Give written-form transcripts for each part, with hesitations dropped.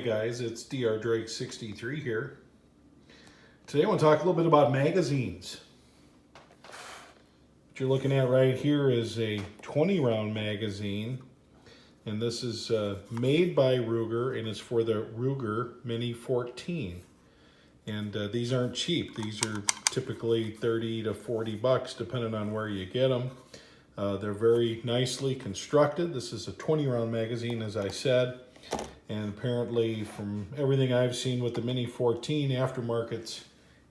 guys, it's Dr. Drake 63 here. Today I want to talk a little bit about magazines. What you're looking at right here is a 20 round magazine, and this is made by Ruger, and it's for the Ruger Mini 14. And these aren't cheap. These are typically 30 to 40 bucks depending on where you get them. They're very nicely constructed. This is a 20 round magazine, as I said. And apparently, from everything I've seen with the Mini 14, aftermarkets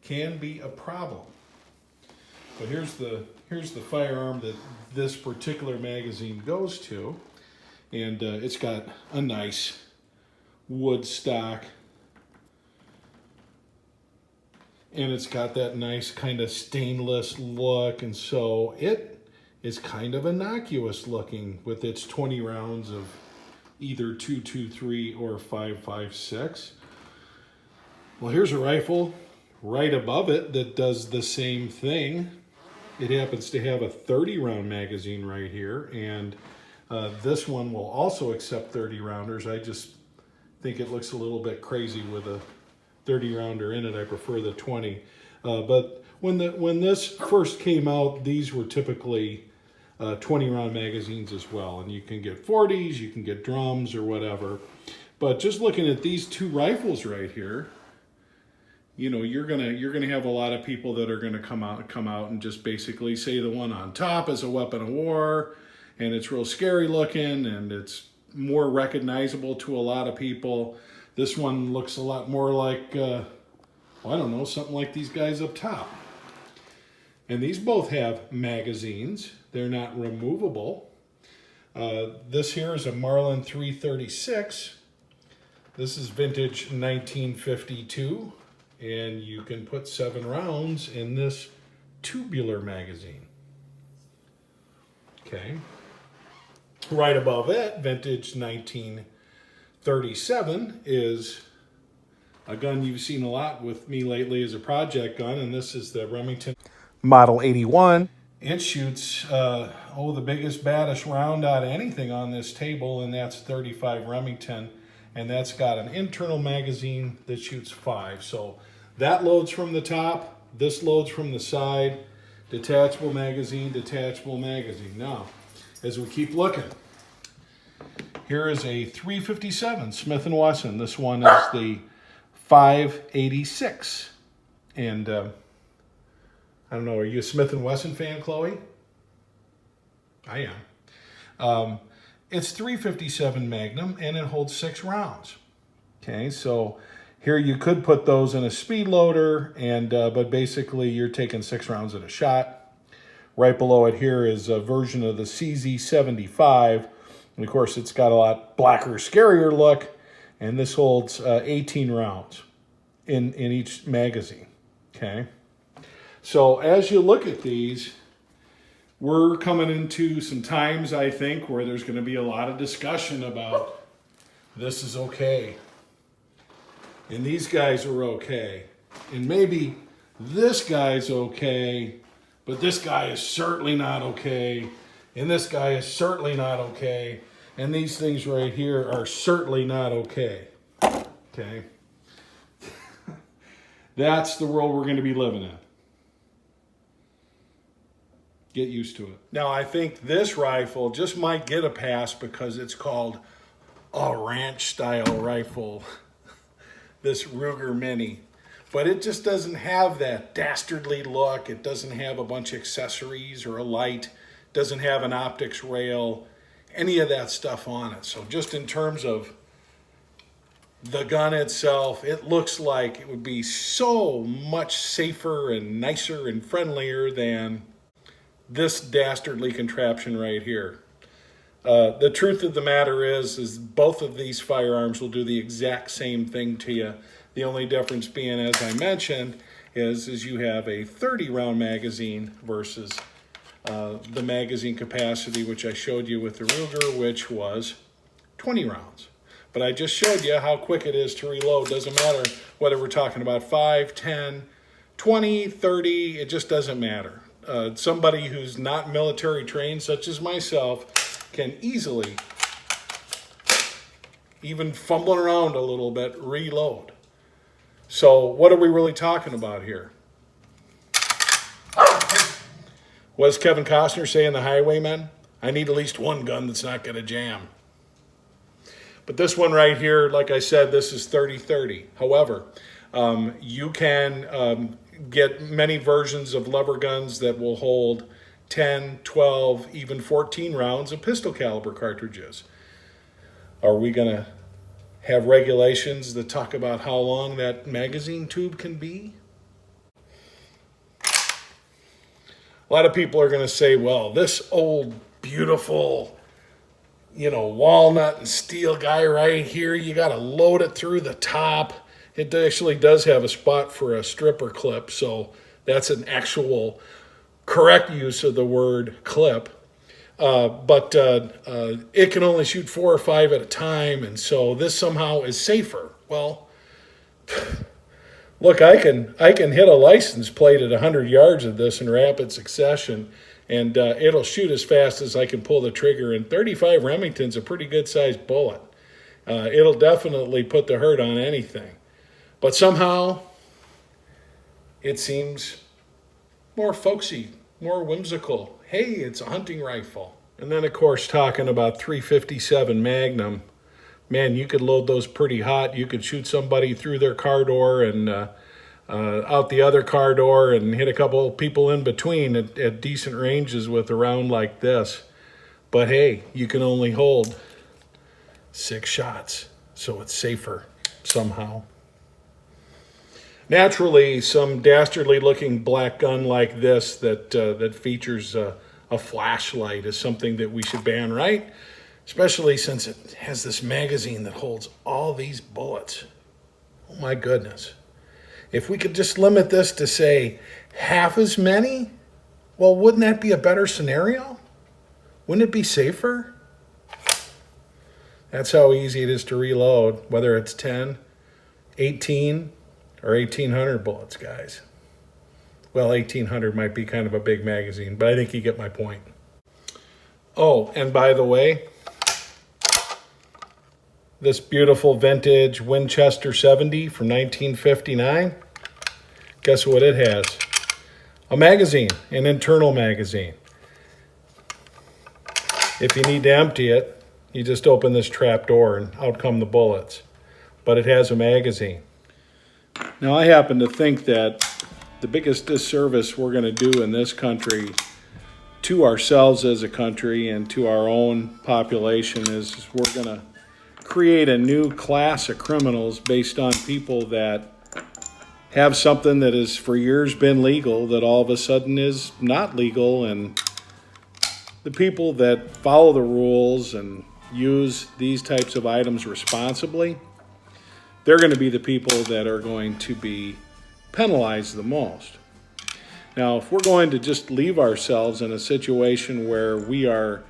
can be a problem. But here's the firearm that this particular magazine goes to. And it's got a nice wood stock. And it's got that nice kind of stainless look. And so it is kind of innocuous looking with its 20 rounds of either .223 or .556. Well, here's a rifle right above it that does the same thing. It happens to have a 30 round magazine right here, and this one will also accept 30 rounders. I just think it looks a little bit crazy with a 30 rounder in it. I prefer the 20. But when this first came out, these were typically 20 round magazines as well, and you can get 40s, you can get drums or whatever. But just looking at these two rifles right here, you know, you're gonna have a lot of people that are gonna come out and just basically say the one on top is a weapon of war, and it's real scary looking, and it's more recognizable to a lot of people. This one looks a lot more like well, I don't know, something like these guys up top. And these both have magazines. They're not removable. This here is a Marlin 336. This is vintage 1952. And you can put 7 rounds in this tubular magazine. Okay. Right above it, vintage 1937, is a gun you've seen a lot with me lately as a project gun, and this is the Remington Model 81. It shoots, the biggest, baddest round out of anything on this table, and that's 35 Remington, and that's got an internal magazine that shoots 5. So that loads from the top, this loads from the side, detachable magazine, detachable magazine. Now, as we keep looking, here is a 357 Smith & Wesson. This one is the 586, and I don't know, are you a Smith & Wesson fan, Chloe? I am. It's 357 Magnum, and it holds 6 rounds. Okay, so here you could put those in a speed loader, and but basically you're taking 6 rounds at a shot. Right below it here is a version of the CZ75, and of course it's got a lot blacker, scarier look, and this holds 18 rounds in each magazine. Okay. So as you look at these, we're coming into some times, I think, where there's going to be a lot of discussion about this is okay, and these guys are okay, and maybe this guy's okay, but this guy is certainly not okay, and this guy is certainly not okay, and these things right here are certainly not okay. Okay? That's the world we're going to be living in. Get used to it. Now, I think this rifle just might get a pass because it's called a ranch-style rifle, this Ruger Mini. But it just doesn't have that dastardly look. It doesn't have a bunch of accessories or a light. It doesn't have an optics rail, any of that stuff on it. So just in terms of the gun itself, it looks like it would be so much safer and nicer and friendlier than this dastardly contraption right here. The truth of the matter is both of these firearms will do the exact same thing to you. The only difference being, as I mentioned, is you have a 30 round magazine versus the magazine capacity, which I showed you with the Ruger, which was 20 rounds. But I just showed you how quick it is to reload. Doesn't matter whether we're talking about 5, 10, 20, 30, it just doesn't matter. Somebody who's not military trained, such as myself, can easily even fumbling around a little bit, reload. So what are we really talking about here? What does Kevin Costner say in The Highwaymen? I need at least one gun that's not going to jam. But this one right here, like I said, this is 30-30. However, you can get many versions of lever guns that will hold 10, 12, even 14 rounds of pistol caliber cartridges. Are we going to have regulations that talk about how long that magazine tube can be? A lot of people are going to say, well, this old, beautiful, walnut and steel guy right here, you got to load it through the top. It actually does have a spot for a stripper clip, so that's an actual correct use of the word clip. But it can only shoot 4 or 5 at a time, and so this somehow is safer. Well, look, I can hit a license plate at 100 yards of this in rapid succession, and it'll shoot as fast as I can pull the trigger. And 35 Remington's a pretty good-sized bullet. It'll definitely put the hurt on anything. But somehow, it seems more folksy, more whimsical. Hey, it's a hunting rifle. And then, of course, talking about 357 Magnum. Man, you could load those pretty hot. You could shoot somebody through their car door and out the other car door and hit a couple people in between at decent ranges with a round like this. But hey, you can only hold 6 shots, so it's safer somehow. Naturally, some dastardly-looking black gun like this that features a flashlight is something that we should ban, right? Especially since it has this magazine that holds all these bullets. Oh my goodness. If we could just limit this to, say, half as many, well, wouldn't that be a better scenario? Wouldn't it be safer? That's how easy it is to reload, whether it's 10, 18, or 1,800 bullets, guys. Well, 1,800 might be kind of a big magazine, but I think you get my point. Oh, and by the way, this beautiful vintage Winchester 70 from 1959, guess what it has? A magazine, an internal magazine. If you need to empty it, you just open this trap door and out come the bullets. But it has a magazine. Now, I happen to think that the biggest disservice we're going to do in this country to ourselves as a country and to our own population is we're going to create a new class of criminals based on people that have something that has for years been legal that all of a sudden is not legal, and the people that follow the rules and use these types of items responsibly, they're going to be the people that are going to be penalized the most. Now, if we're going to just leave ourselves in a situation where we are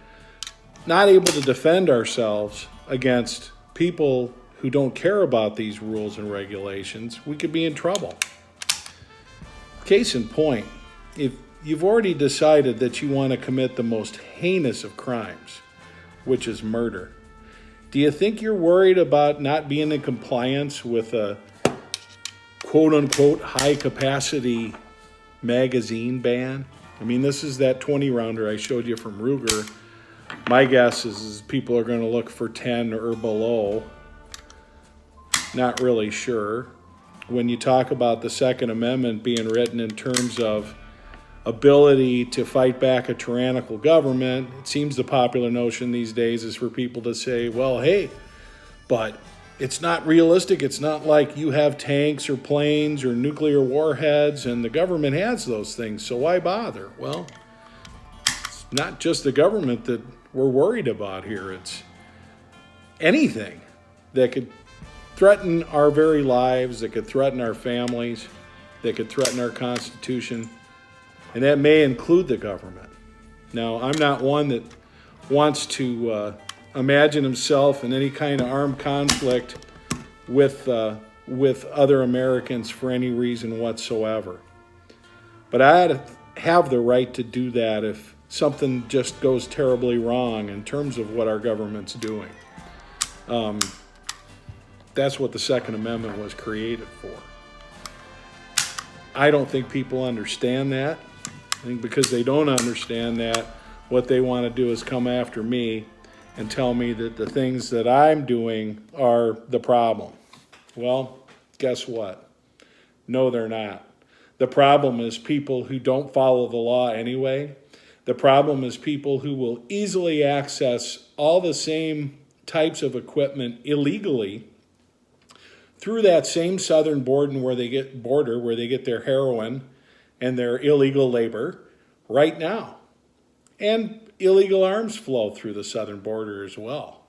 not able to defend ourselves against people who don't care about these rules and regulations, we could be in trouble. Case in point, if you've already decided that you want to commit the most heinous of crimes, which is murder, do you think you're worried about not being in compliance with a quote-unquote high-capacity magazine ban? I mean, this is that 20-rounder I showed you from Ruger. My guess is people are going to look for 10 or below. Not really sure. When you talk about the Second Amendment being written in terms of ability to fight back a tyrannical government, it seems the popular notion these days is for people to say, well, hey, but it's not realistic. It's not like you have tanks or planes or nuclear warheads and the government has those things, so why bother? Well, it's not just the government that we're worried about here. It's anything that could threaten our very lives, that could threaten our families, that could threaten our Constitution, and that may include the government. Now, I'm not one that wants to imagine himself in any kind of armed conflict with other Americans for any reason whatsoever. But I have the right to do that if something just goes terribly wrong in terms of what our government's doing. That's what the Second Amendment was created for. I don't think people understand that. I think because they don't understand that, what they want to do is come after me and tell me that the things that I'm doing are the problem. Well, guess what? No, they're not. The problem is people who don't follow the law anyway. The problem is people who will easily access all the same types of equipment illegally through that same southern border where they get their heroin and their illegal labor right now. And illegal arms flow through the southern border as well.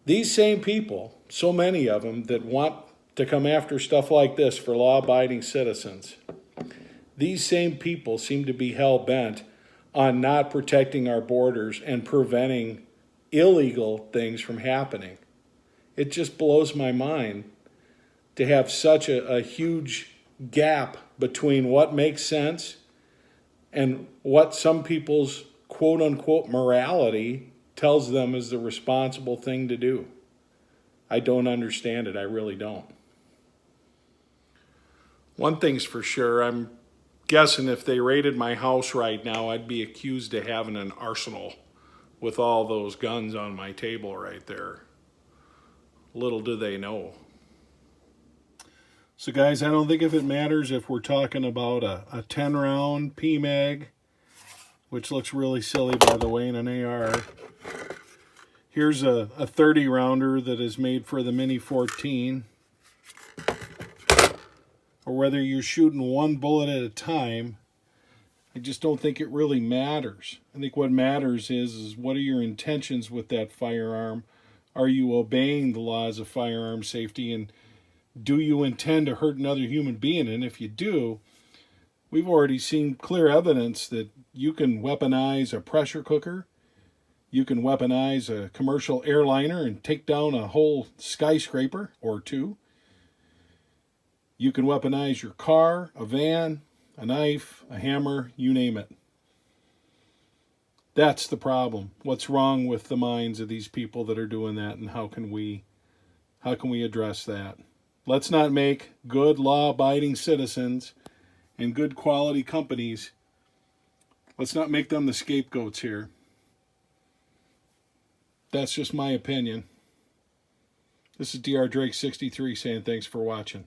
These same people, so many of them that want to come after stuff like this for law-abiding citizens, these same people seem to be hell-bent on not protecting our borders and preventing illegal things from happening. It just blows my mind to have such a huge gap between what makes sense and what some people's quote-unquote morality tells them is the responsible thing to do. I don't understand it. I really don't. One thing's for sure, I'm guessing if they raided my house right now, I'd be accused of having an arsenal with all those guns on my table right there. Little do they know. So guys, I don't think if it matters if we're talking about a 10-round PMag, which looks really silly by the way in an AR. Here's a 30-rounder that is made for the Mini 14. Or whether you're shooting one bullet at a time, I just don't think it really matters. I think what matters is what are your intentions with that firearm? Are you obeying the laws of firearm safety? And do you intend to hurt another human being? And if you do, we've already seen clear evidence that you can weaponize a pressure cooker. You can weaponize a commercial airliner and take down a whole skyscraper or two. You can weaponize your car, a van, a knife, a hammer, you name it. That's the problem. What's wrong with the minds of these people that are doing that, and how can we address that? Let's not make good law-abiding citizens and good quality companies, let's not make them the scapegoats here. That's just my opinion. This is Dr. Drake 63 saying thanks for watching.